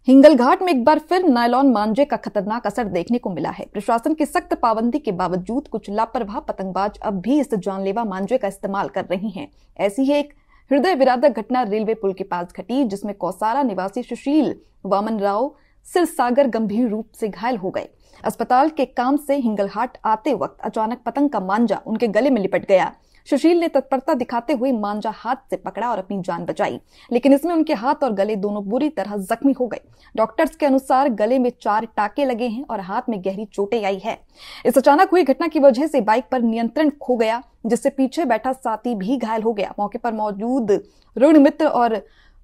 हिंगल घाट में एक बार फिर नायलॉन मांझे का खतरनाक असर देखने को मिला है। प्रशासन की सख्त पाबंदी के बावजूद कुछ लापरवाह पतंगबाज अब भी इस जानलेवा मांझे का इस्तेमाल कर रही हैं। ऐसी ही एक हृदय विदारक घटना रेलवे पुल के पास घटी, जिसमें कौसारा निवासी सुशील वामन राव सिरसागर गंभीर रूप से घायल हो गए। अस्पताल के काम से हिंगलघाट आते वक्त अचानक पतंग का मांझा उनके गले में लिपट गया। सुशील ने तत्परता दिखाते हुए मांझा हाथ से पकड़ा और अपनी जान बचाई, लेकिन इसमें उनके हाथ और गले दोनों बुरी तरह जख्मी हो गए। डॉक्टर्स के अनुसार गले में 4 टाके लगे हैं और हाथ में गहरी चोटें आई है। इस अचानक हुई घटना की वजह से बाइक पर नियंत्रण खो गया, जिससे पीछे बैठा साथी भी घायल हो गया। मौके पर मौजूद रुग्ण मित्र और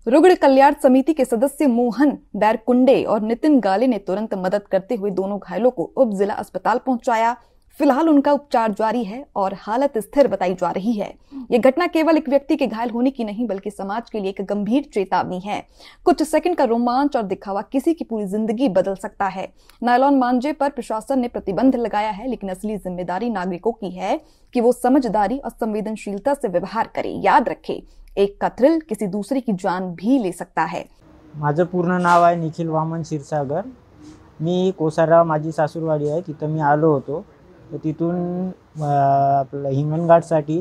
रुग्ण कल्याण समिति के सदस्य मोहन बैरकुंडे और नितिन गाले ने तुरंत मदद करते हुए दोनों घायलों को उप जिला अस्पताल पहुंचाया। फिलहाल उनका उपचार जारी है और हालत स्थिर बताई जा रही है। यह घटना केवल एक व्यक्ति के घायल होने की नहीं, बल्कि समाज के लिए एक गंभीर चेतावनी है। कुछ सेकंड का रोमांच और दिखावा किसी की पूरी जिंदगी बदल सकता है। नायलॉन मांझे पर प्रशासन ने प्रतिबंध लगाया है, लेकिन असली जिम्मेदारी नागरिकों की है कि वो समझदारी और संवेदनशीलता से व्यवहार करें। याद रखें, एक का थ्रिल किसी दूसरे की जान भी ले सकता है। माझं पूर्ण नाव आहे निखिल वामन क्षीरसागर। मी कोसारा माझी सासूरवाडी आहे, तिथं मी आलो होतो। तर तिथून आपलं हिंगणघाटसाठी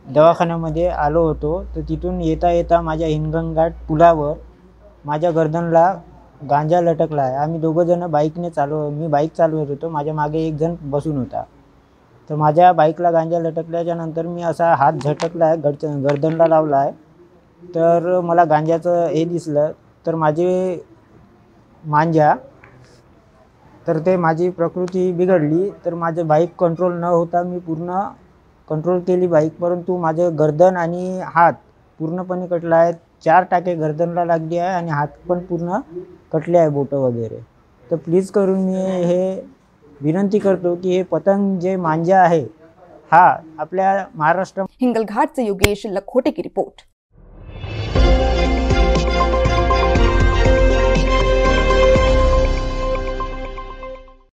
दवाखान्यामध्ये आलो होतो। तर तिथून येता येता माझ्या हिंगणघाट पुलावर माझ्या गर्दनला गांजा लटकला आहे। आम्ही दोघं जण मी बाईक चालवत होतो, माझ्या मागे एक जण बसून होता। तर माझ्या बाईकला गांजा लटकल्याच्या नंतर मी असा हात झटकला आहे, गर्दनला लावला आहे। तर मला गांजाचं हे दिसलं, तर माझे मांजा तर ते माझी प्रकृती बिघडली। तर माझे बाईक कंट्रोल न होता मी पूर्ण कंट्रोल केली बाईक, परंतु माझे गर्दन आणि हात पूर्णपणे कटला आहे। 4 टाके गर्दनला लागली आहे आणि हात पण पूर्ण कटले आहे, बोटं वगैरे। तर प्लीज करून मी हे विनंती करतो की हे पतंग जे मांजा आहे हा आपल्या महाराष्ट्र हिंगलघाट से योगेश लखोटे की रिपोर्ट।